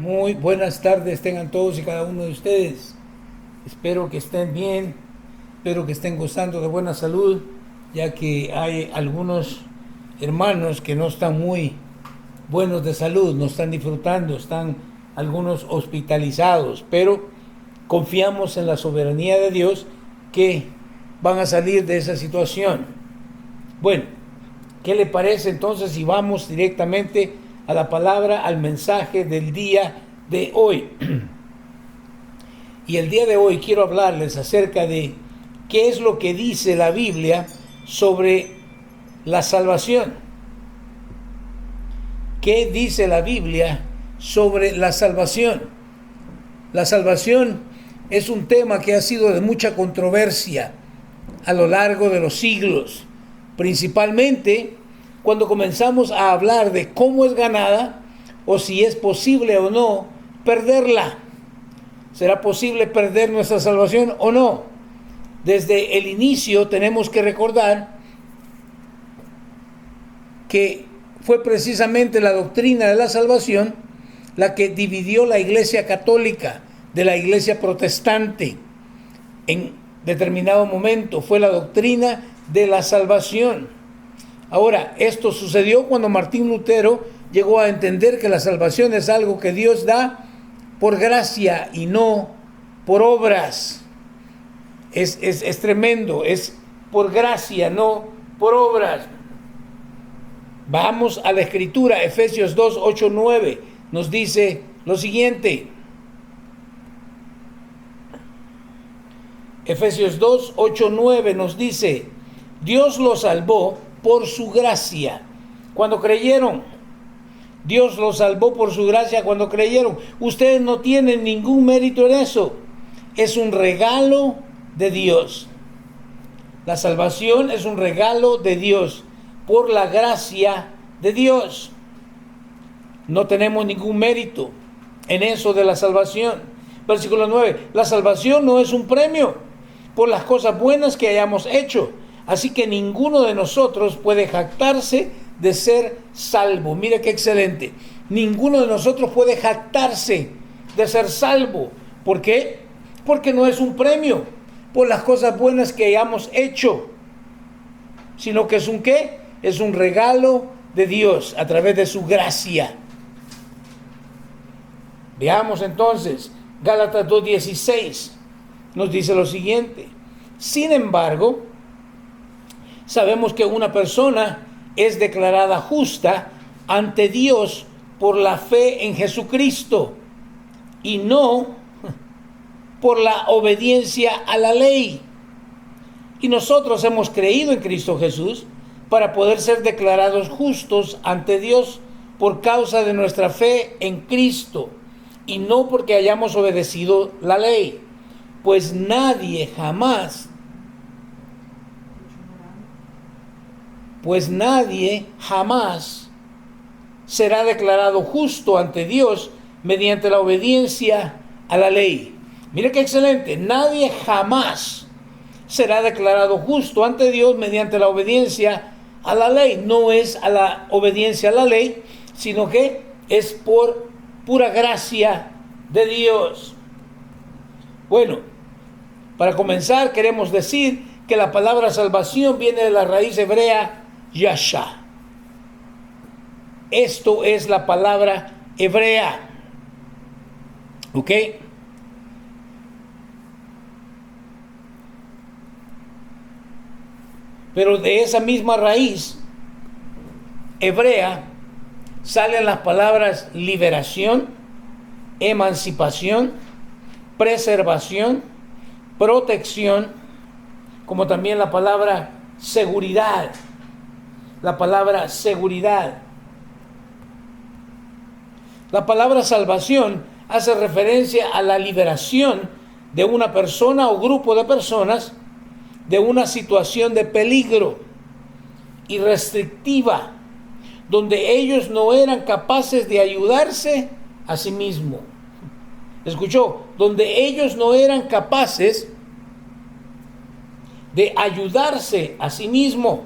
Muy buenas tardes tengan todos y cada uno de ustedes. Espero que estén bien, espero que estén gozando de buena salud, ya que hay algunos hermanos que no están muy buenos de salud, no están disfrutando, están algunos hospitalizados, pero confiamos en la soberanía de Dios que van a salir de esa situación. Bueno, ¿qué le parece entonces si vamos directamente a la palabra, al mensaje del día de hoy? Y el día de hoy quiero hablarles acerca de qué es lo que dice la Biblia sobre la salvación. ¿Qué dice la Biblia sobre la salvación? La salvación es un tema que ha sido de mucha controversia a lo largo de los siglos, principalmente cuando comenzamos a hablar de cómo es ganada o si es posible o no perderla. ¿Será posible perder nuestra salvación o no? Desde el inicio tenemos que recordar que fue precisamente la doctrina de la salvación la que dividió la Iglesia católica de la Iglesia protestante. En determinado momento fue la doctrina de la salvación. Ahora, esto sucedió cuando Martín Lutero llegó a entender que la salvación es algo que Dios da por gracia y no por obras. Es tremendo, es por gracia, no por obras. Vamos a la escritura, Efesios 2, 8, 9, nos dice lo siguiente. Efesios 2, 8, 9 nos dice: Dios los salvó por su gracia cuando creyeron. Dios los salvó por su gracia cuando creyeron. Ustedes no tienen ningún mérito en eso. Es un regalo de Dios. La salvación es un regalo de Dios por la gracia de Dios. No tenemos ningún mérito en eso de la salvación. Versículo 9. La salvación no es un premio por las cosas buenas que hayamos hecho. Así que ninguno de nosotros puede jactarse de ser salvo. Mire qué excelente. Ninguno de nosotros puede jactarse de ser salvo. ¿Por qué? Porque no es un premio por las cosas buenas que hayamos hecho, sino que es un ¿qué? Es un regalo de Dios a través de su gracia. Veamos entonces, Gálatas 2:16 nos dice lo siguiente: sin embargo, sabemos que una persona es declarada justa ante Dios por la fe en Jesucristo y no por la obediencia a la ley. Y nosotros hemos creído en Cristo Jesús para poder ser declarados justos ante Dios por causa de nuestra fe en Cristo y no porque hayamos obedecido la ley, pues nadie jamás será declarado justo ante Dios mediante la obediencia a la ley. Mire qué excelente. Nadie jamás será declarado justo ante Dios mediante la obediencia a la ley. No es a la obediencia a la ley, sino que es por pura gracia de Dios. Bueno, para comenzar queremos decir que la palabra salvación viene de la raíz hebrea Yasha. Esto es la palabra hebrea. ¿Ok? Pero de esa misma raíz hebrea salen las palabras liberación, emancipación, preservación, protección, como también la palabra seguridad. La palabra seguridad. La palabra salvación hace referencia a la liberación de una persona o grupo de personas de una situación de peligro y restrictiva, donde ellos no eran capaces de ayudarse a sí mismos. ¿Escuchó? Donde ellos no eran capaces de ayudarse a sí mismos.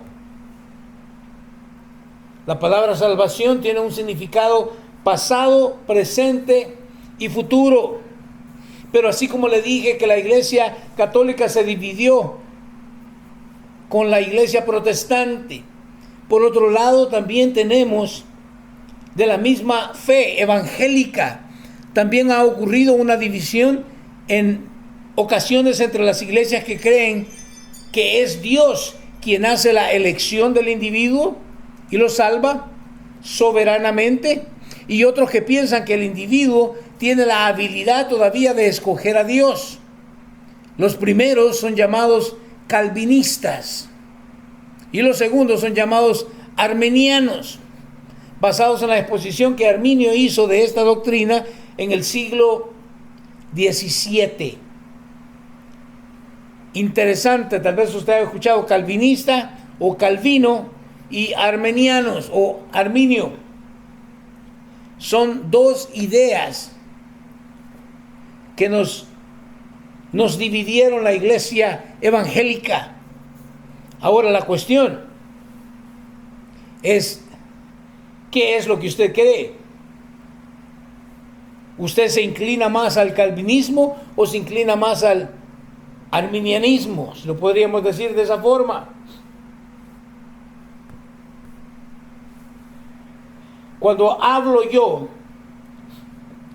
La palabra salvación tiene un significado pasado, presente y futuro. Pero así como le dije que la Iglesia Católica se dividió con la Iglesia Protestante, por otro lado también tenemos de la misma fe evangélica. También ha ocurrido una división en ocasiones entre las iglesias que creen que es Dios quien hace la elección del individuo y lo salva soberanamente, y otros que piensan que el individuo tiene la habilidad todavía de escoger a Dios. Los primeros son llamados calvinistas y los segundos son llamados arminianos, basados en la exposición que Arminio hizo de esta doctrina en el siglo XVII. Interesante, tal vez usted haya escuchado calvinista o Calvino y armenianos o Arminio. Son dos ideas que nos dividieron la iglesia evangélica. Ahora la cuestión es, ¿qué es lo que usted cree? ¿Usted se inclina más al calvinismo o se inclina más al arminianismo? Si lo podríamos decir de esa forma. Cuando hablo yo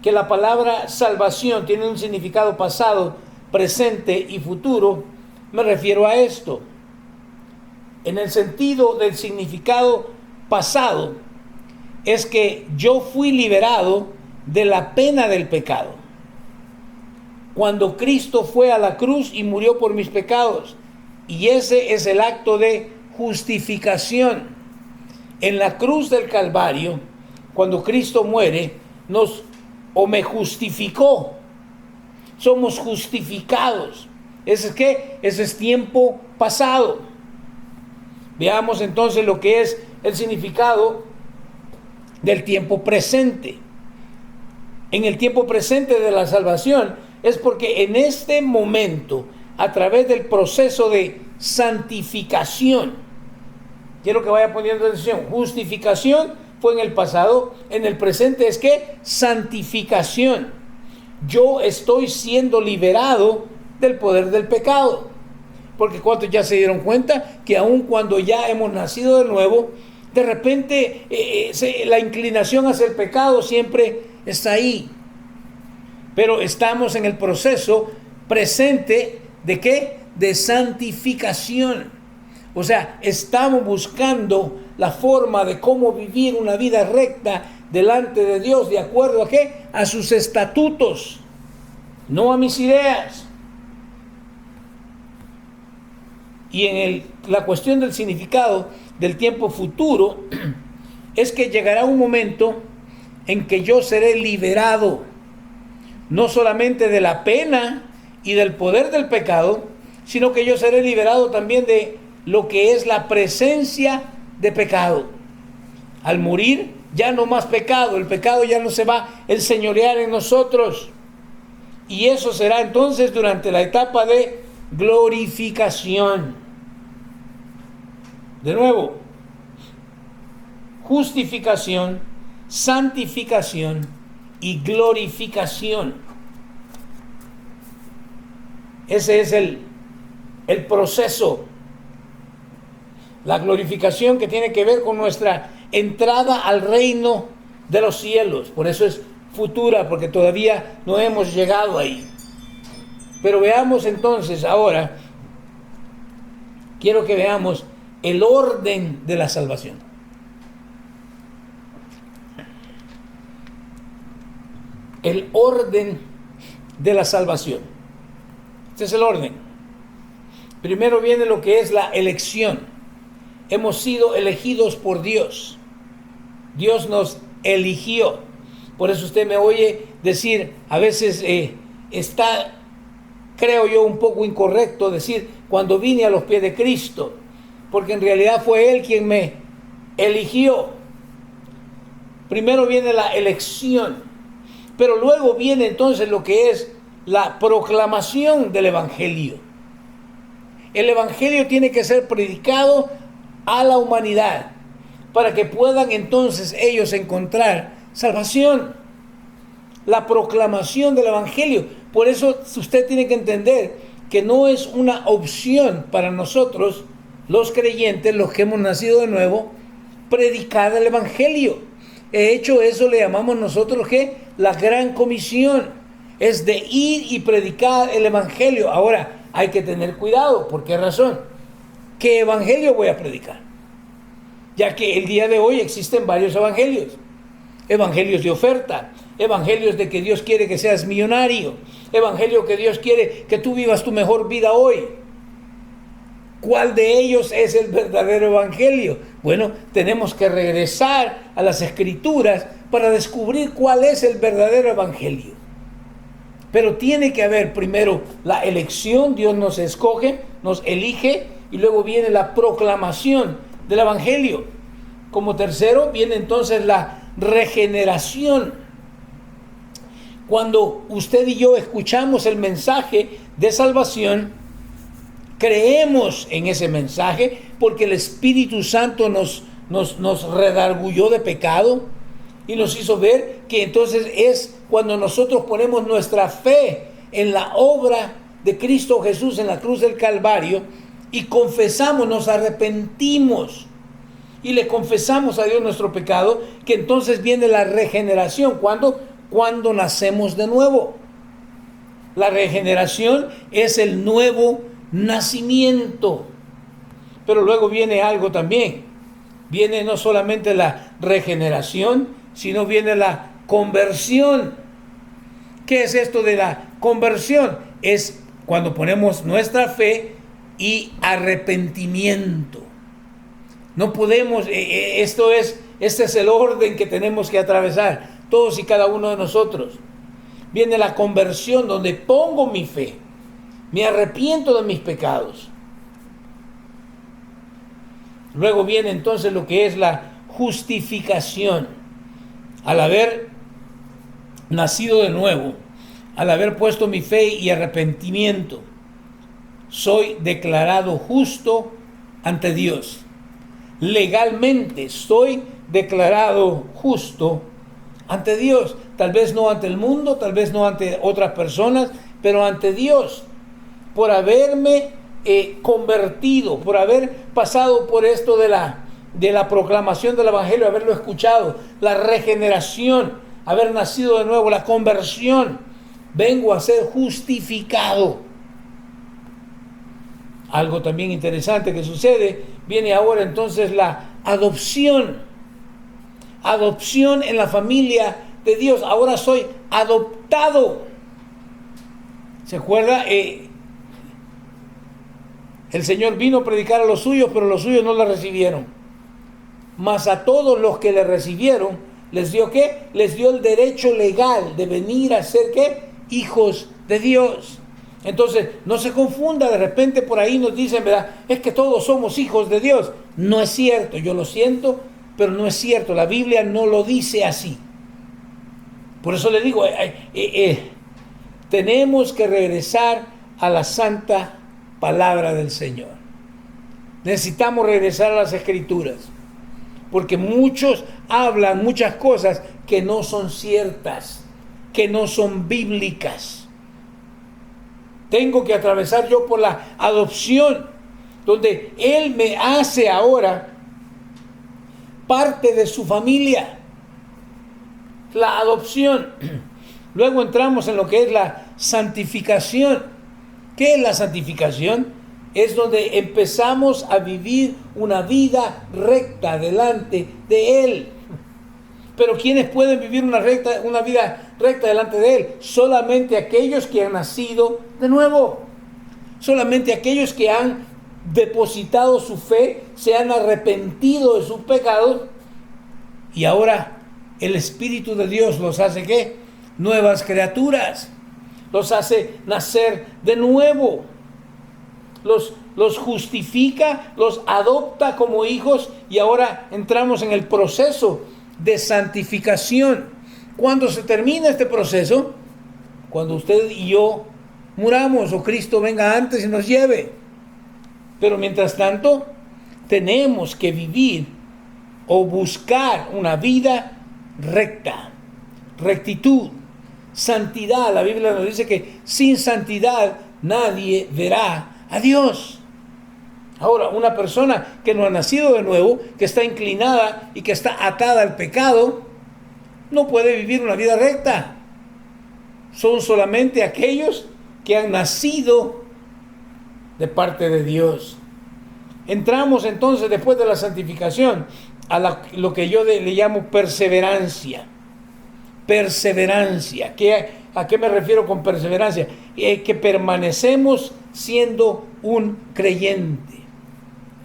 que la palabra salvación tiene un significado pasado, presente y futuro, me refiero a esto. En el sentido del significado pasado, es que yo fui liberado de la pena del pecado cuando Cristo fue a la cruz y murió por mis pecados, y ese es el acto de justificación. En la cruz del Calvario, cuando Cristo muere, me justificó. Somos justificados. Ese es tiempo pasado. Veamos entonces lo que es el significado del tiempo presente. En el tiempo presente de la salvación es porque en este momento, a través del proceso de santificación, quiero que vaya poniendo atención, justificación fue en el pasado, en el presente es que santificación. Yo estoy siendo liberado del poder del pecado. Porque ¿cuántos ya se dieron cuenta que aun cuando ya hemos nacido de nuevo, de repente la inclinación hacia el pecado siempre está ahí? Pero estamos en el proceso presente ¿de qué? De santificación. O sea, estamos buscando la forma de cómo vivir una vida recta delante de Dios, de acuerdo a qué? A sus estatutos, no a mis ideas. Y en la cuestión del significado del tiempo futuro, es que llegará un momento en que yo seré liberado, no solamente de la pena y del poder del pecado, sino que yo seré liberado también de lo que es la presencia de pecado. Al morir, ya no más pecado, el pecado ya no se va a enseñorear en nosotros. Y eso será entonces durante la etapa de glorificación. De nuevo, justificación, santificación y glorificación. Ese es el proceso. La glorificación que tiene que ver con nuestra entrada al reino de los cielos. Por eso es futura, porque todavía no hemos llegado ahí. Pero veamos entonces ahora, quiero que veamos el orden de la salvación. El orden de la salvación. Este es el orden. Primero viene lo que es la elección. Hemos sido elegidos por Dios. Dios nos eligió. Por eso usted me oye decir, a veces está, creo yo, un poco incorrecto decir, cuando vine a los pies de Cristo, porque en realidad fue Él quien me eligió. Primero viene la elección, pero luego viene entonces lo que es la proclamación del Evangelio. El Evangelio tiene que ser predicado a la humanidad para que puedan entonces ellos encontrar salvación. la proclamación del Evangelio. Por eso usted tiene que entender que no es una opción para nosotros, los creyentes, los que hemos nacido de nuevo, predicar el Evangelio. De hecho, eso le llamamos nosotros que la gran comisión es de ir y predicar el Evangelio. Ahora, hay que tener cuidado. ¿Por qué razón? ¿Qué evangelio voy a predicar? Ya que el día de hoy existen varios evangelios. Evangelios de oferta, evangelios de que Dios quiere que seas millonario, evangelio que Dios quiere que tú vivas tu mejor vida hoy. ¿Cuál de ellos es el verdadero evangelio? Bueno, tenemos que regresar a las Escrituras para descubrir cuál es el verdadero evangelio. Pero tiene que haber primero la elección. Dios nos escoge, nos elige, y luego viene la proclamación del evangelio. Como tercero viene entonces la regeneración. Cuando usted y yo escuchamos el mensaje de salvación, creemos en ese mensaje porque el Espíritu Santo nos redarguyó de pecado y nos hizo ver que entonces es cuando nosotros ponemos nuestra fe en la obra de Cristo Jesús en la cruz del Calvario y confesamos, nos arrepentimos y le confesamos a Dios nuestro pecado, que entonces viene la regeneración. Cuando nacemos de nuevo. La regeneración es el nuevo nacimiento. Pero luego viene algo también. Viene no solamente la regeneración, sino viene la conversión. ¿Qué es esto de la conversión? Es cuando ponemos nuestra fe y arrepentimiento. No podemos, este es el orden que tenemos que atravesar, todos y cada uno de nosotros. Viene la conversión, donde pongo mi fe, me arrepiento de mis pecados. Luego viene entonces lo que es la justificación. Al haber nacido de nuevo, al haber puesto mi fe y arrepentimiento, soy declarado justo ante Dios. Legalmente soy declarado justo ante Dios. Tal vez no ante el mundo, tal vez no ante otras personas, pero ante Dios, por haberme convertido, por haber pasado por esto de la proclamación del Evangelio, haberlo escuchado, la regeneración, haber nacido de nuevo, la conversión. Vengo a ser justificado. Algo también interesante que sucede, viene ahora entonces la adopción. Adopción en la familia de Dios. Ahora soy adoptado. ¿Se acuerda? El Señor vino a predicar a los suyos, pero los suyos no le recibieron. Mas a todos los que le recibieron, ¿les dio qué? Les dio el derecho legal de venir a ser ¿qué? Hijos de Dios. Entonces, no se confunda, de repente por ahí nos dicen, ¿verdad? Es que todos somos hijos de Dios. No es cierto, yo lo siento, pero no es cierto. La Biblia no lo dice así. Por eso le digo, tenemos que regresar a la santa palabra del Señor. Necesitamos regresar a las Escrituras, porque muchos hablan muchas cosas que no son ciertas, que no son bíblicas. Tengo que atravesar yo por la adopción, donde Él me hace ahora parte de su familia. La adopción. Luego entramos en lo que es la santificación. ¿Qué es la santificación? Es donde empezamos a vivir una vida recta delante de Él. Pero ¿quiénes pueden vivir una vida recta delante de Él? Solamente aquellos que han nacido de nuevo. Solamente aquellos que han depositado su fe, se han arrepentido de sus pecados y ahora el Espíritu de Dios los hace ¿qué? Nuevas criaturas. Los hace nacer de nuevo. Los justifica, los adopta como hijos y ahora entramos en el proceso de santificación. ¿Cuándo se termina este proceso? Cuando usted y yo muramos o Cristo venga antes y nos lleve. Pero mientras tanto, tenemos que vivir o buscar una vida recta, rectitud, santidad. La Biblia nos dice que sin santidad nadie verá a Dios. Ahora, una persona que no ha nacido de nuevo, que está inclinada y que está atada al pecado, no puede vivir una vida recta. Son solamente aquellos que han nacido de parte de Dios. Entramos entonces, después de la santificación, a lo que yo le llamo perseverancia. Perseverancia. ¿A qué me refiero con perseverancia? Que permanecemos siendo un creyente.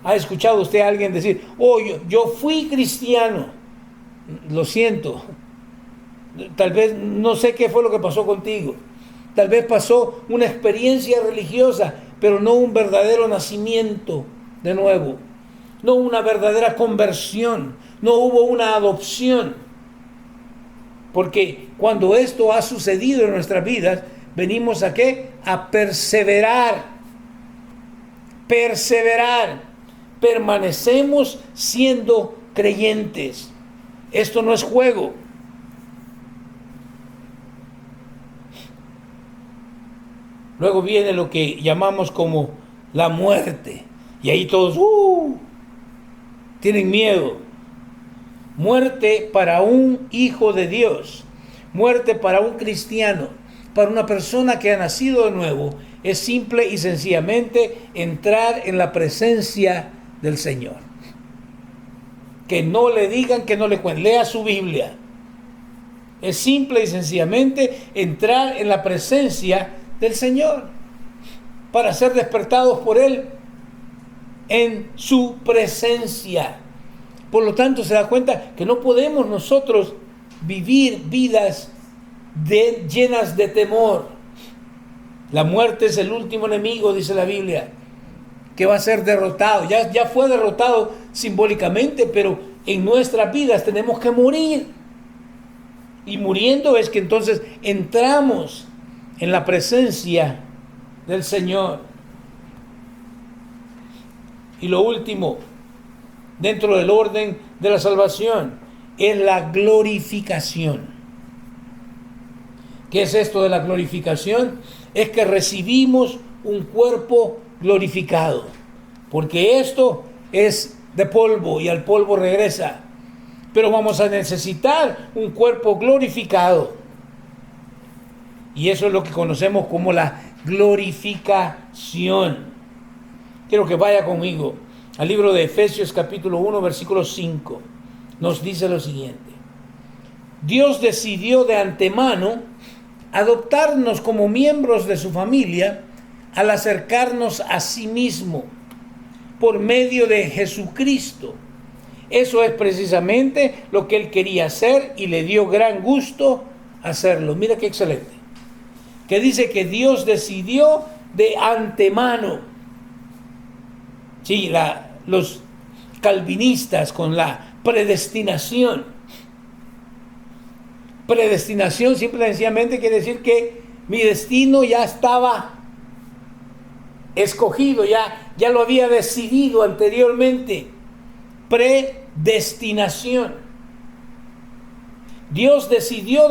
¿Ha escuchado usted a alguien decir, oh, yo fui cristiano? Lo siento. Tal vez no sé qué fue lo que pasó contigo. Tal vez pasó una experiencia religiosa, pero no un verdadero nacimiento de nuevo. No una verdadera conversión. No hubo una adopción. Porque cuando esto ha sucedido en nuestras vidas, venimos ¿a qué? A perseverar. Perseverar. Permanecemos siendo creyentes. Esto no es juego. Luego viene lo que llamamos como la muerte. Y ahí todos tienen miedo. Muerte para un hijo de Dios. Muerte para un cristiano. Para una persona que ha nacido de nuevo. Es simple y sencillamente entrar en la presencia del Señor. Que no le digan, que no le cuenten. Lea su Biblia. Es simple y sencillamente entrar en la presencia del Señor para ser despertados por Él en su presencia. Por lo tanto, se da cuenta que no podemos nosotros vivir vidas llenas de temor. La muerte es el último enemigo, dice la Biblia, que va a ser derrotado. Ya fue derrotado simbólicamente, pero en nuestras vidas tenemos que morir. Y muriendo es que entonces entramos en la presencia del Señor. Y lo último, dentro del orden de la salvación, es la glorificación. ¿Qué es esto de la glorificación? Es que recibimos un cuerpo glorificado, porque esto es de polvo y al polvo regresa, pero vamos a necesitar un cuerpo glorificado, y eso es lo que conocemos como la glorificación. Quiero que vaya conmigo al libro de Efesios capítulo 1 versículo 5. Nos dice lo siguiente: Dios decidió de antemano adoptarnos como miembros de su familia al acercarnos a sí mismo por medio de Jesucristo. Eso es precisamente lo que Él quería hacer y le dio gran gusto hacerlo. Mira qué excelente. Que dice que Dios decidió de antemano. Sí, los calvinistas con la predestinación. Predestinación simple y sencillamente quiere decir que mi destino ya estaba escogido, ya lo había decidido anteriormente. Predestinación. Dios decidió,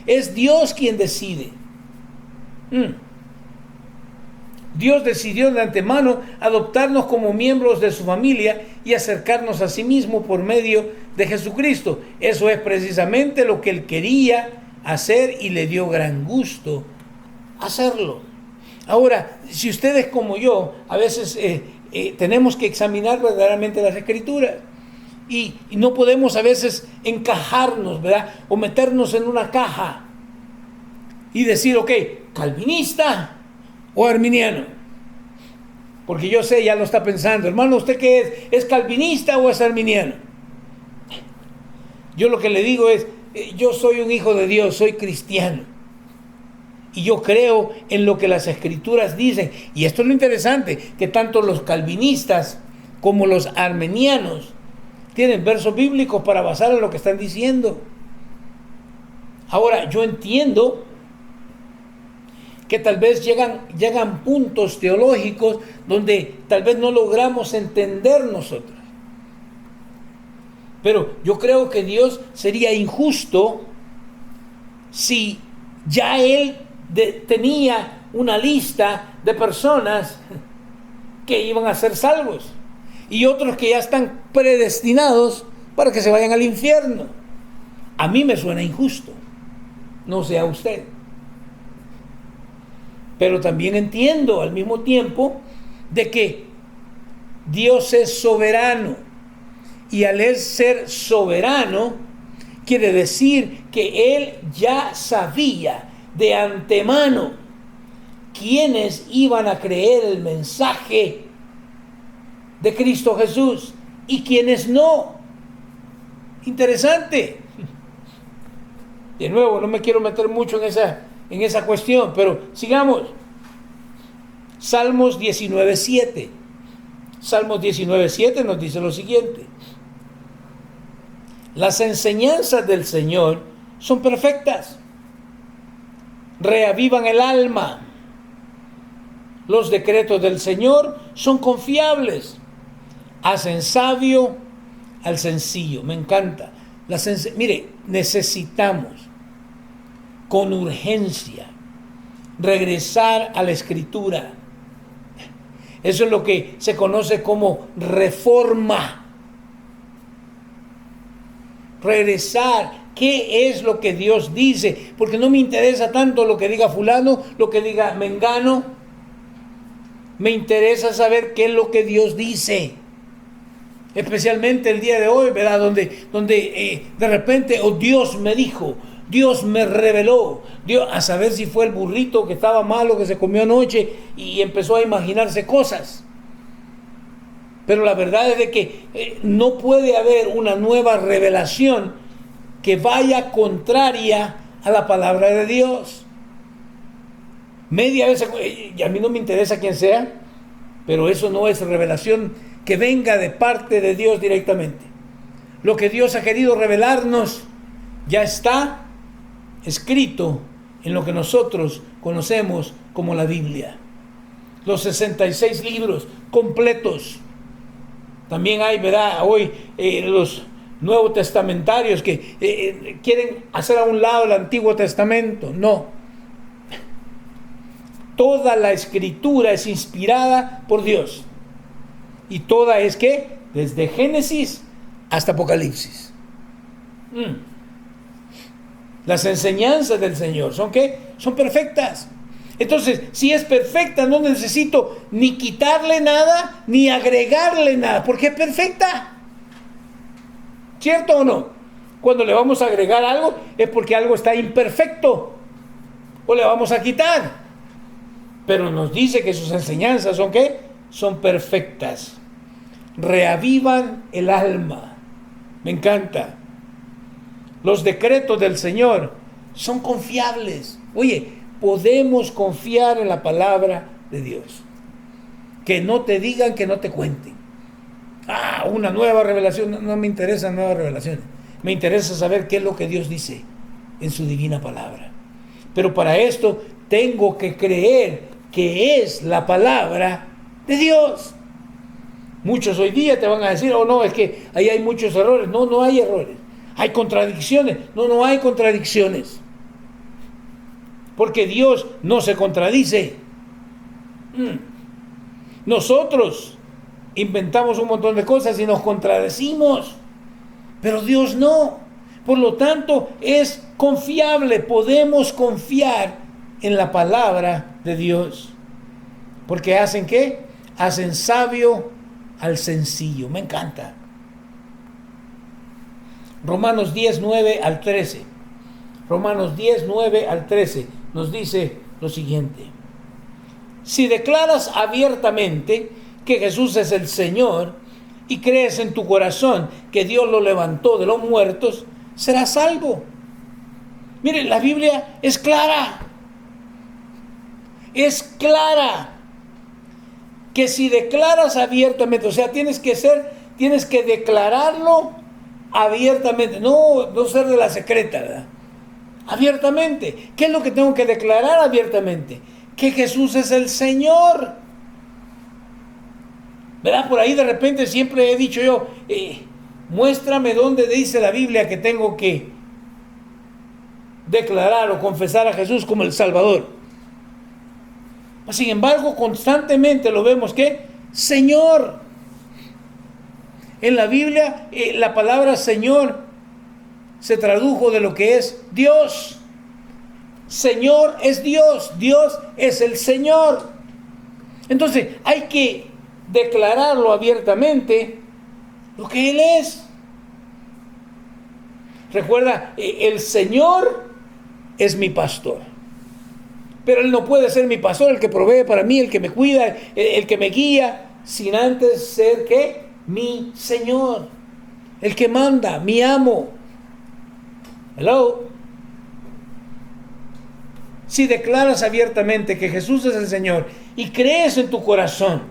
es Dios quien decide. Dios decidió de antemano adoptarnos como miembros de su familia y acercarnos a sí mismo por medio de Jesucristo. Eso es precisamente lo que Él quería hacer y le dio gran gusto hacerlo. Ahora, si ustedes como yo, a veces tenemos que examinar verdaderamente las Escrituras y no podemos a veces encajarnos, ¿verdad? O meternos en una caja y decir, ok, calvinista o arminiano. Porque yo sé, ya lo está pensando, hermano, ¿usted qué es? ¿Es calvinista o es arminiano? Yo lo que le digo es, yo soy un hijo de Dios, soy cristiano. Y yo creo en lo que las Escrituras dicen. Y esto es lo interesante, que tanto los calvinistas como los arminianos tienen versos bíblicos para basar en lo que están diciendo. Ahora, yo entiendo que tal vez llegan puntos teológicos donde tal vez no logramos entender nosotros. Pero yo creo que Dios sería injusto si Ya Él tenía una lista de personas que iban a ser salvos y otros que ya están predestinados para que se vayan al infierno. A mí me suena injusto, no sé a usted. Pero también entiendo al mismo tiempo de que Dios es soberano, y al Él ser soberano quiere decir que Él ya sabía de antemano quiénes iban a creer el mensaje de Cristo Jesús y quiénes no. Interesante. De nuevo, no me quiero meter mucho en esa cuestión, pero sigamos. Salmos 19:7. Salmos 19:7 nos dice lo siguiente: las enseñanzas del Señor son perfectas, reavivan el alma. Los decretos del Señor son confiables, hacen sabio al sencillo. Me encanta. Mire, necesitamos con urgencia regresar a la Escritura. Eso es lo que se conoce como reforma. Regresar. ¿Qué es lo que Dios dice? Porque no me interesa tanto lo que diga fulano, lo que diga mengano. Me interesa saber qué es lo que Dios dice. Especialmente el día de hoy, ¿verdad? Donde de repente, Dios me dijo, Dios me reveló, Dios, a saber si fue el burrito que estaba malo, que se comió anoche, y empezó a imaginarse cosas. Pero la verdad es de que no puede haber una nueva revelación que vaya contraria a la palabra de Dios. Media vez, y a mí no me interesa quién sea, pero eso no es revelación que venga de parte de Dios directamente. Lo que Dios ha querido revelarnos ya está escrito en lo que nosotros conocemos como la Biblia. Los 66 libros completos. También hay, ¿verdad?, hoy los nuevos testamentarios que quieren hacer a un lado el Antiguo Testamento. No. Toda la Escritura es inspirada por Dios. Y toda es ¿qué? Desde Génesis hasta Apocalipsis. Las enseñanzas del Señor ¿son qué? Son perfectas. Entonces, si es perfecta, no necesito ni quitarle nada, ni agregarle nada, porque es perfecta. ¿Cierto o no? Cuando le vamos a agregar algo, es porque algo está imperfecto, o le vamos a quitar. Pero nos dice que sus enseñanzas ¿son qué? Son perfectas. Reavivan el alma. Me encanta. Los decretos del Señor son confiables. Oye, podemos confiar en la palabra de Dios. Que no te digan, que no te cuenten. Una nueva revelación. No me interesan nuevas revelaciones. Me interesa saber qué es lo que Dios dice en su divina palabra. Pero para esto tengo que creer que es la palabra de Dios. Muchos hoy día te van a decir, no, es que ahí hay muchos errores. No, no hay errores. Hay contradicciones. No, no hay contradicciones. Porque Dios no se contradice. Nosotros inventamos un montón de cosas y nos contradecimos. Pero Dios no. Por lo tanto, es confiable. Podemos confiar en la palabra de Dios. Porque ¿hacen qué? Hacen sabio al sencillo. Me encanta. Romanos 10, 9 al 13. Romanos 10, 9 al 13 nos dice lo siguiente: si declaras abiertamente que Jesús es el Señor y crees en tu corazón que Dios lo levantó de los muertos, serás salvo. Miren, la Biblia es clara. Es clara. Que si declaras abiertamente, o sea, tienes que declararlo abiertamente, no ser de la secreta, ¿verdad? Abiertamente. ¿Qué es lo que tengo que declarar abiertamente? Que Jesús es el Señor. ¿Verdad? Por ahí de repente siempre he dicho yo, muéstrame dónde dice la Biblia que tengo que declarar o confesar a Jesús como el Salvador. Sin embargo, constantemente lo vemos que Señor. En la Biblia, la palabra Señor se tradujo de lo que es Dios. Señor es Dios, Dios es el Señor. Entonces, hay que declararlo abiertamente lo que Él es. Recuerda, el Señor es mi pastor. Pero Él no puede ser mi pastor, el que provee para mí, el que me cuida, el que me guía, sin antes ser, ¿qué? Mi Señor, el que manda, mi amo. Hello. Si declaras abiertamente que Jesús es el Señor y crees en tu corazón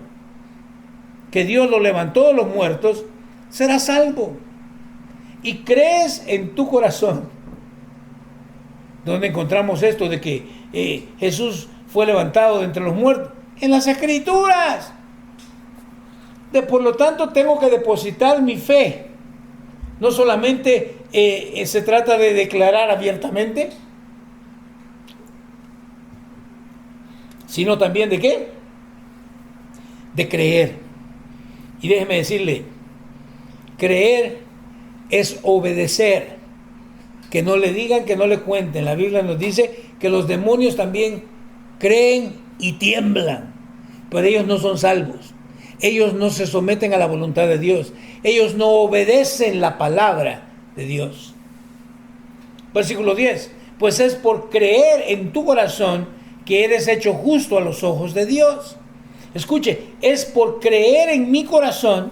que Dios lo levantó de los muertos, serás salvo. Y crees en tu corazón, donde encontramos esto de que Jesús fue levantado de entre los muertos, en las Escrituras. Por lo tanto, tengo que depositar mi fe. No solamente se trata de declarar abiertamente, sino también de ¿qué? De creer. Y déjeme decirle, creer es obedecer. Que no le digan, que no le cuenten. La Biblia nos dice que los demonios también creen y tiemblan, pero ellos no son salvos. Ellos no se someten a la voluntad de Dios. Ellos no obedecen la palabra de Dios. Versículo 10. Pues es por creer en tu corazón que eres hecho justo a los ojos de Dios. Escuche, es por creer en mi corazón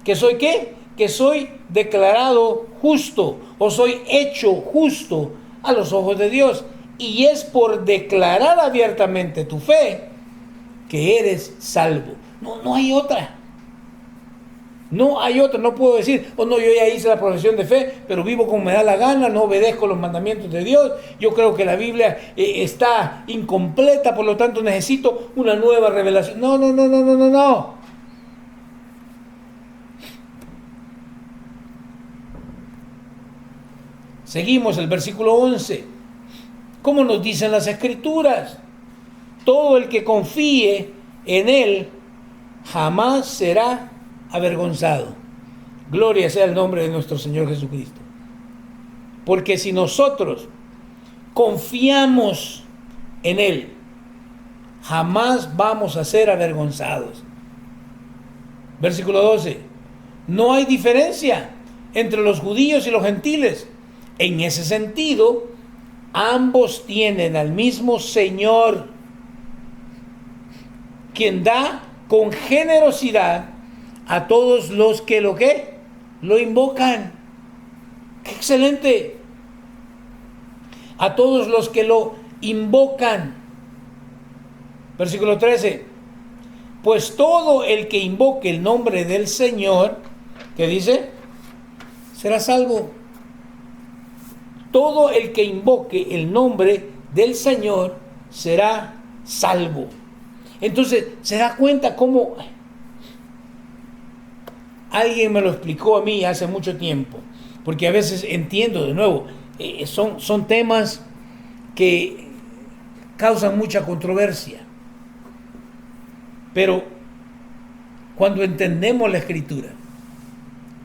que soy ¿qué? Que soy declarado justo o soy hecho justo a los ojos de Dios. Y es por declarar abiertamente tu fe que eres salvo. No hay otra. No hay otra. No puedo decir, oh no, yo ya hice la profesión de fe, pero vivo como me da la gana, no obedezco los mandamientos de Dios. Yo creo que la Biblia está incompleta, por lo tanto necesito una nueva revelación. No. Seguimos el versículo 11. ¿Cómo nos dicen las Escrituras? Todo el que confíe en Él jamás será avergonzado. Gloria sea el nombre de nuestro Señor Jesucristo. Porque si nosotros confiamos en Él, jamás vamos a ser avergonzados. Versículo 12. No hay diferencia entre los judíos y los gentiles. En ese sentido, ambos tienen al mismo Señor, quien da con generosidad a todos los que lo invocan. ¡Qué excelente! A todos los que lo invocan. Versículo 13. Pues todo el que invoque el nombre del Señor, ¿qué dice? Será salvo. Todo el que invoque el nombre del Señor será salvo. Entonces, se da cuenta cómo alguien me lo explicó a mí hace mucho tiempo, porque a veces entiendo de nuevo, son temas que causan mucha controversia, pero cuando entendemos la Escritura,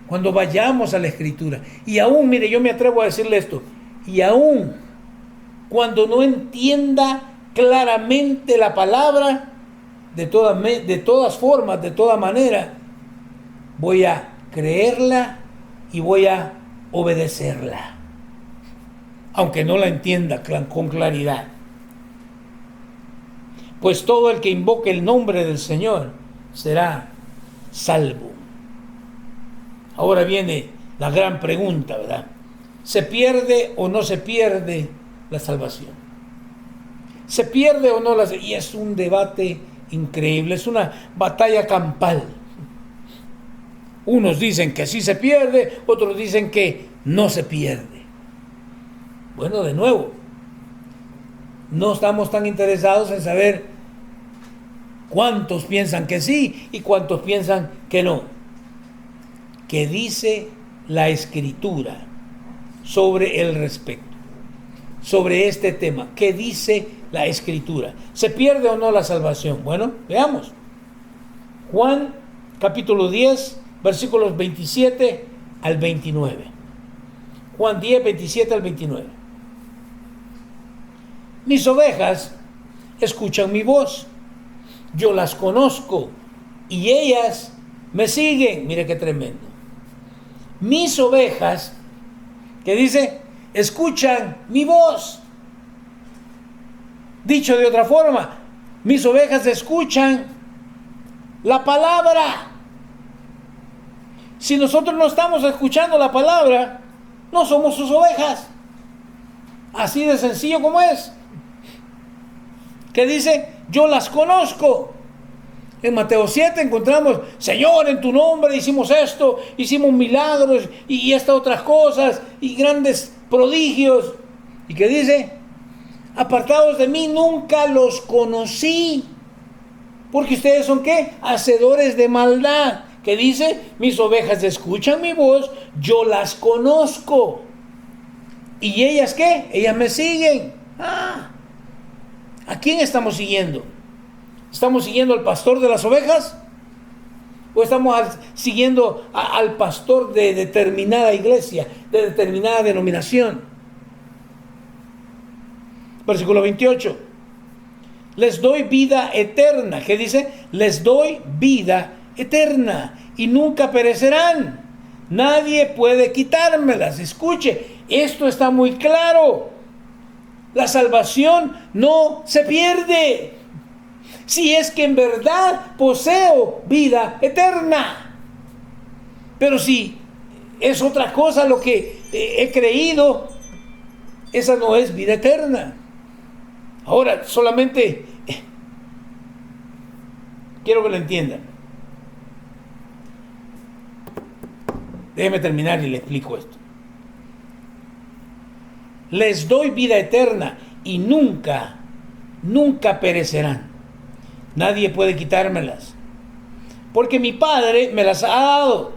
cuando vayamos a la Escritura, y aún, mire, yo me atrevo a decirle esto, y aún cuando no entienda claramente la palabra, de todas formas, de toda manera, voy a creerla y voy a obedecerla, aunque no la entienda con claridad. Pues todo el que invoque el nombre del Señor será salvo. Ahora viene la gran pregunta, ¿verdad? ¿Se pierde o no se pierde la salvación? ¿Se pierde o no la salvación? Y es un debate increíble, es una batalla campal. Unos dicen que sí se pierde, otros dicen que no se pierde. Bueno, de nuevo, no estamos tan interesados en saber cuántos piensan que sí y cuántos piensan que no. ¿Qué dice la Escritura sobre el respecto? sobre este tema. ¿Qué dice la Escritura? ¿Se pierde o no la salvación? Bueno, veamos. Juan capítulo 10, versículos 27 al 29. Juan 10, 27 al 29. Mis ovejas escuchan mi voz. Yo las conozco y ellas me siguen. Mire qué tremendo. Mis ovejas, ¿qué dice? Escuchan mi voz. Dicho de otra forma, mis ovejas escuchan la palabra. Si nosotros no estamos escuchando la palabra, no somos sus ovejas. Así de sencillo como es. ¿Qué dice? Yo las conozco. En Mateo 7 encontramos, Señor, en tu nombre hicimos esto, hicimos milagros y estas otras cosas y grandes prodigios. ¿Y qué dice? Apartados de mí, nunca los conocí. Porque ustedes son ¿qué? Hacedores de maldad. ¿Qué dice? Mis ovejas escuchan mi voz, yo las conozco. ¿Y ellas qué? Ellas me siguen. ¿A quién estamos siguiendo? ¿Estamos siguiendo al pastor de las ovejas? ¿O estamos siguiendo al pastor de determinada iglesia, de determinada denominación? Versículo 28. Les doy vida eterna. ¿Qué dice? Les doy vida eterna y nunca perecerán. Nadie puede quitármelas. Escuche, esto está muy claro. La salvación no se pierde. Si es que en verdad poseo vida eterna. Pero si es otra cosa lo que he creído, esa no es vida eterna. Ahora, solamente quiero que lo entiendan. Déjeme terminar y le explico esto. Les doy vida eterna y nunca perecerán. Nadie puede quitármelas. Porque mi Padre me las ha dado.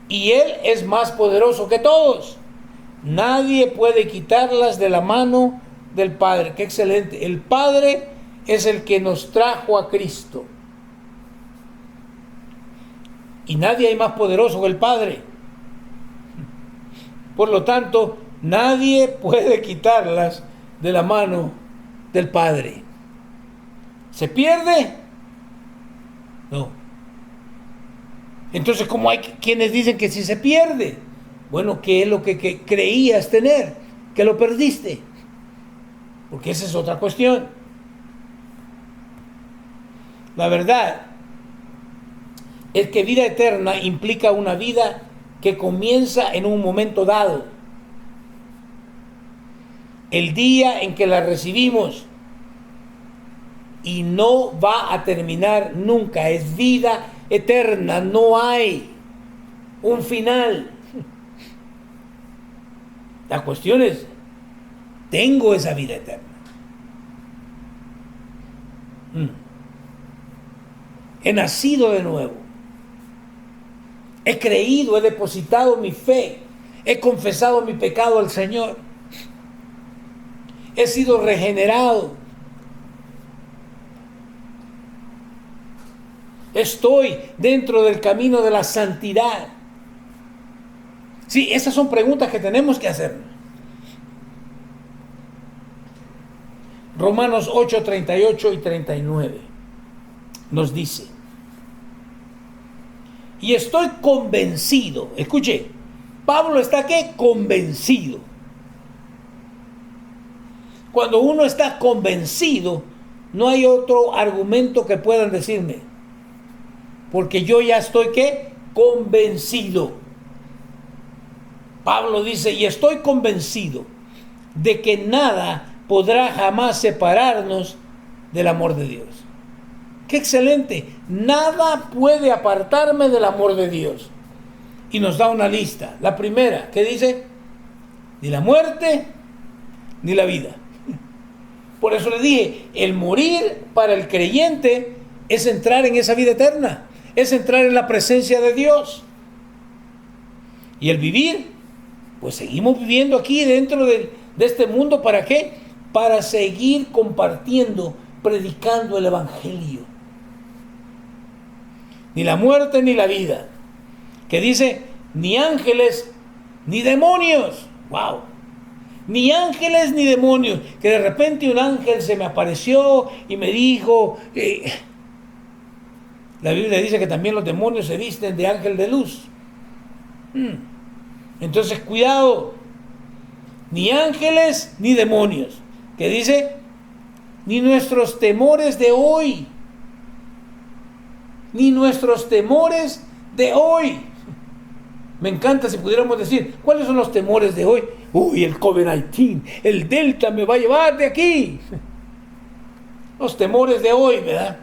Y Él es más poderoso que todos. Nadie puede quitarlas de la mano del Padre. Qué excelente. El Padre es el que nos trajo a Cristo. Y nadie hay más poderoso que el Padre. Por lo tanto, nadie puede quitarlas de la mano del Padre. ¿Se pierde? No. Entonces, ¿cómo hay quienes dicen que si se pierde? Bueno, ¿qué es lo que creías tener? Que lo perdiste. Porque esa es otra cuestión. La verdad es que vida eterna implica una vida que comienza en un momento dado. El día en que la recibimos. Y no va a terminar nunca. Es vida eterna. No hay un final. La cuestión es, tengo esa vida eterna. He nacido de nuevo. He creído, he depositado mi fe. He confesado mi pecado al Señor. He sido regenerado. Estoy dentro del camino de la santidad. Sí, esas son preguntas que tenemos que hacer. Romanos 8, 38 y 39 nos dice: y estoy convencido. Escuche, Pablo está ¿qué? Convencido. Cuando uno está convencido, no hay otro argumento que puedan decirme. Porque yo ya estoy ¿qué? Convencido. Pablo dice, y estoy convencido de que nada podrá jamás separarnos del amor de Dios. ¡Qué excelente! Nada puede apartarme del amor de Dios. Y nos da una lista. La primera, ¿qué dice? Ni la muerte, ni la vida. Por eso le dije, el morir para el creyente es entrar en esa vida eterna. Es entrar en la presencia de Dios. Y el vivir, pues seguimos viviendo aquí dentro de este mundo, ¿para qué? Para seguir compartiendo, predicando el Evangelio. Ni la muerte ni la vida. Que dice, ni ángeles ni demonios. ¡Wow! Ni ángeles ni demonios. Que de repente un ángel se me apareció y me dijo... la Biblia dice que también los demonios se visten de ángel de luz. Entonces, cuidado. Ni ángeles ni demonios. Que dice, ni nuestros temores de hoy. Ni nuestros temores de hoy. Me encanta si pudiéramos decir, ¿cuáles son los temores de hoy? Uy, el COVID-19, el Delta me va a llevar de aquí. Los temores de hoy, ¿verdad?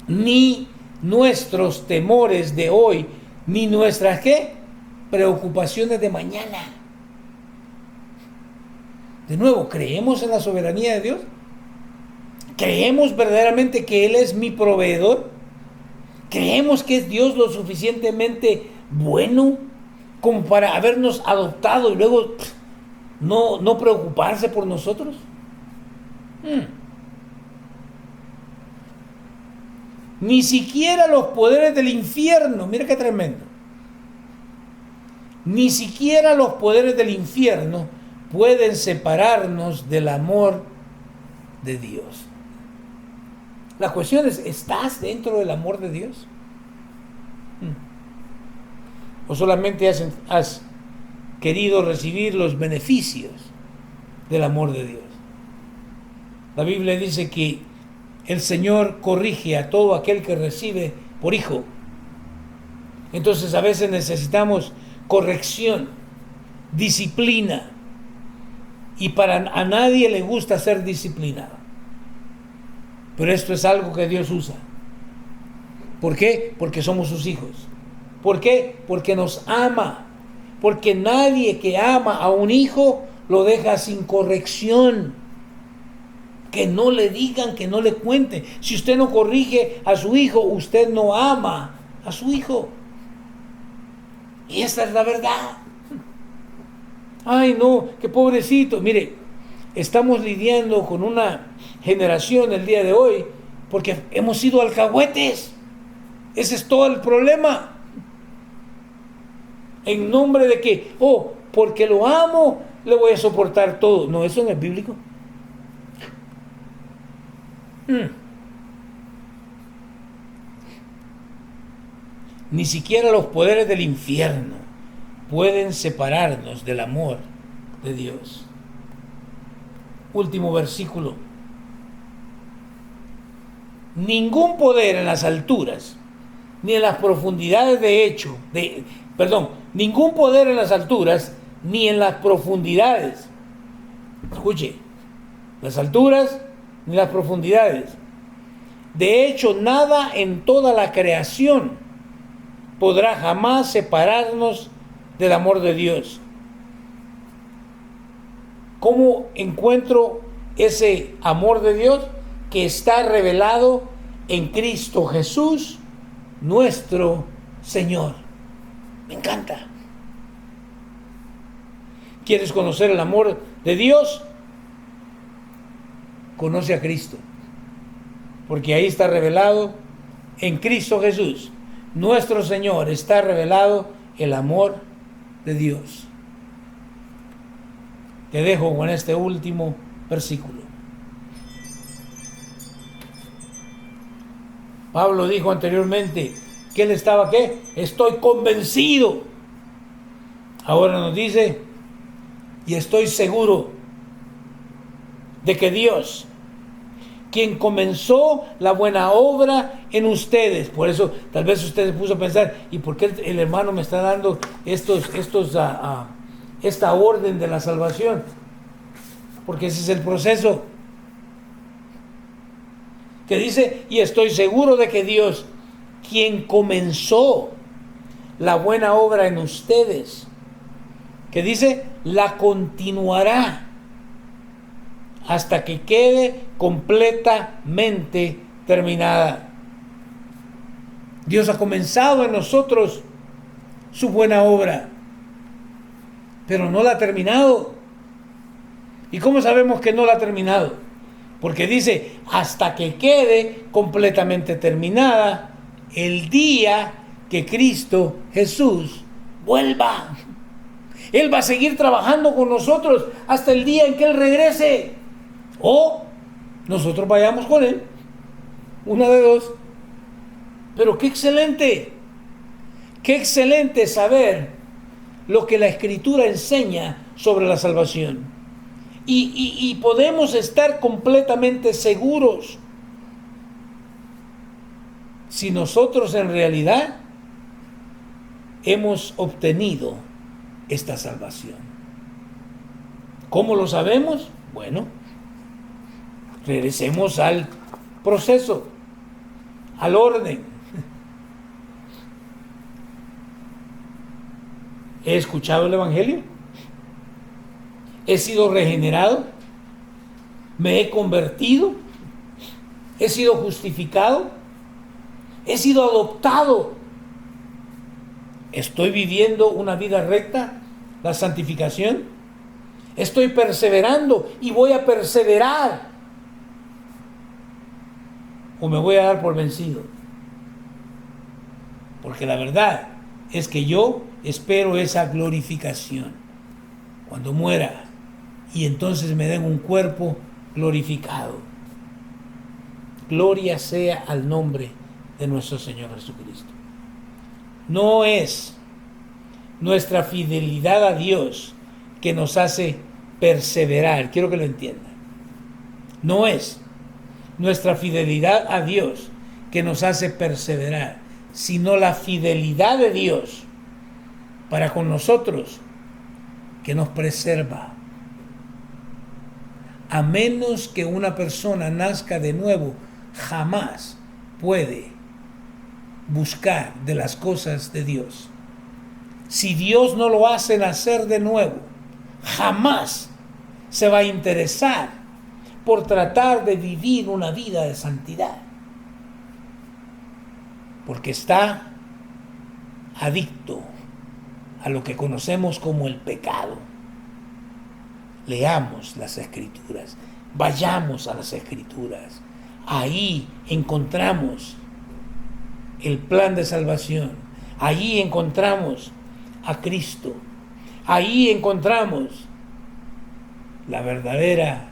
Ni nuestros temores de hoy, ni nuestras, ¿qué? Preocupaciones de mañana. De nuevo, ¿creemos en la soberanía de Dios? ¿Creemos verdaderamente que Él es mi proveedor? ¿Creemos que es Dios lo suficientemente bueno como para habernos adoptado y luego no preocuparse por nosotros? Ni siquiera los poderes del infierno, mira qué tremendo. Ni siquiera los poderes del infierno pueden separarnos del amor de Dios. La cuestión es, ¿estás dentro del amor de Dios? ¿O solamente has querido recibir los beneficios del amor de Dios? La Biblia dice que el Señor corrige a todo aquel que recibe por hijo. Entonces a veces necesitamos corrección, disciplina, y a nadie le gusta ser disciplinado. Pero esto es algo que Dios usa. ¿Por qué? Porque somos sus hijos. ¿Por qué? Porque nos ama. Porque nadie que ama a un hijo lo deja sin corrección. Que no le digan, que no le cuenten. Si usted no corrige a su hijo, usted no ama a su hijo. Y esta es la verdad. Ay, no, qué pobrecito. Mire, estamos lidiando con una generación el día de hoy porque hemos sido alcahuetes. Ese es todo el problema. En nombre de que, porque lo amo, le voy a soportar todo. No, eso no es bíblico. Ni siquiera los poderes del infierno pueden separarnos del amor de Dios. Último versículo. Ningún poder en las alturas, ni en las profundidades ningún poder en las alturas, ni en las profundidades. Escuche, las alturas ni las profundidades. De hecho, nada en toda la creación podrá jamás separarnos del amor de Dios. ¿Cómo encuentro ese amor de Dios? Que está revelado en Cristo Jesús, nuestro Señor. Me encanta. ¿Quieres conocer el amor de Dios? Conoce a Cristo. Porque ahí está revelado en Cristo Jesús, nuestro Señor, está revelado el amor de Dios. Te dejo con este último versículo. Pablo dijo anteriormente que él estaba, ¿qué? Estoy convencido. Ahora nos dice, y estoy seguro de que Dios, quien comenzó la buena obra en ustedes. Por eso tal vez usted se puso a pensar, ¿y por qué el hermano me está dando esta orden de la salvación? Porque ese es el proceso. Que dice, y estoy seguro de que Dios, quien comenzó la buena obra en ustedes, que dice, la continuará hasta que quede completamente terminada. Dios ha comenzado en nosotros su buena obra, pero no la ha terminado. ¿Y cómo sabemos que no la ha terminado? Porque dice, hasta que quede completamente terminada el día que Cristo Jesús vuelva. Él va a seguir trabajando con nosotros hasta el día en que Él regrese. O nosotros vayamos con Él. Una de dos. Pero qué excelente. Qué excelente saber lo que la Escritura enseña sobre la salvación. Y podemos estar completamente seguros si nosotros en realidad hemos obtenido esta salvación. ¿Cómo lo sabemos? Bueno, regresemos al proceso, al orden. He escuchado el Evangelio, he sido regenerado, me he convertido, he sido justificado, he sido adoptado, estoy viviendo una vida recta, la santificación, estoy perseverando y voy a perseverar, o me voy a dar por vencido. Porque la verdad es que yo espero esa glorificación cuando muera y entonces me den un cuerpo glorificado. Gloria sea al nombre de nuestro Señor Jesucristo. No es nuestra fidelidad a Dios que nos hace perseverar. Quiero que lo entiendan. No es nuestra fidelidad a Dios que nos hace perseverar, sino la fidelidad de Dios para con nosotros que nos preserva. A menos que una persona nazca de nuevo, jamás puede buscar de las cosas de Dios. Si Dios no lo hace nacer de nuevo, jamás se va a interesar por tratar de vivir una vida de santidad, porque está adicto a lo que conocemos como el pecado. Leamos las Escrituras, vayamos a las Escrituras, ahí encontramos el plan de salvación, ahí encontramos a Cristo, ahí encontramos la verdadera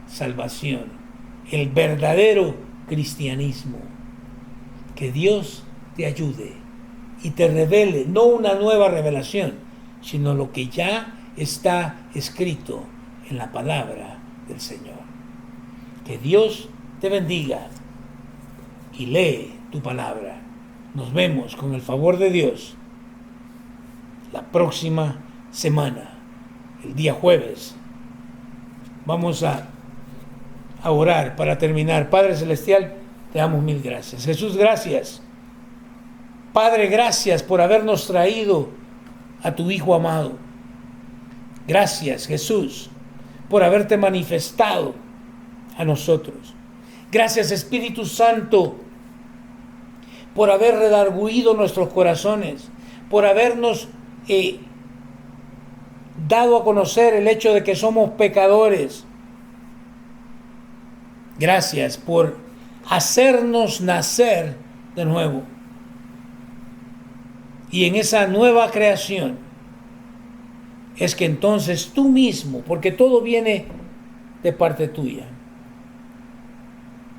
salvación, el verdadero cristianismo. Que Dios te ayude y te revele, no una nueva revelación, sino lo que ya está escrito en la palabra del Señor. Que Dios te bendiga y lee tu palabra. Nos vemos con el favor de Dios la próxima semana, el día jueves. Vamos a orar para terminar. Padre Celestial, te damos mil gracias. Jesús, gracias. Padre, gracias por habernos traído a tu Hijo amado. Gracias, Jesús, por haberte manifestado a nosotros. Gracias, Espíritu Santo, por haber redarguido nuestros corazones, por habernos dado a conocer el hecho de que somos pecadores. Gracias por hacernos nacer de nuevo. Y en esa nueva creación es que entonces tú mismo, porque todo viene de parte tuya,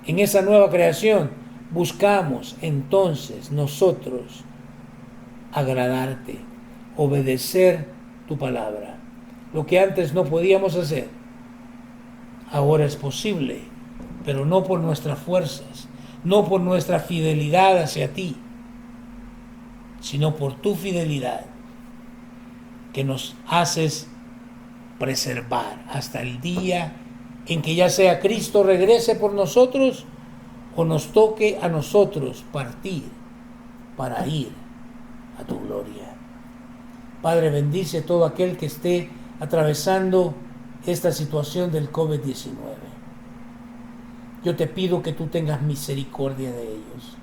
en esa nueva creación buscamos entonces nosotros agradarte, obedecer tu palabra. Lo que antes no podíamos hacer, ahora es posible, pero no por nuestras fuerzas, no por nuestra fidelidad hacia ti, sino por tu fidelidad, que nos haces preservar hasta el día en que ya sea Cristo regrese por nosotros o nos toque a nosotros partir para ir a tu gloria. Padre, bendice todo aquel que esté atravesando esta situación del COVID-19. Yo te pido que tú tengas misericordia de ellos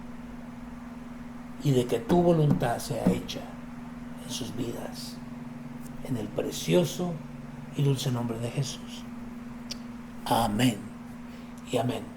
y de que tu voluntad sea hecha en sus vidas. en el precioso y dulce nombre de Jesús. Amén y amén.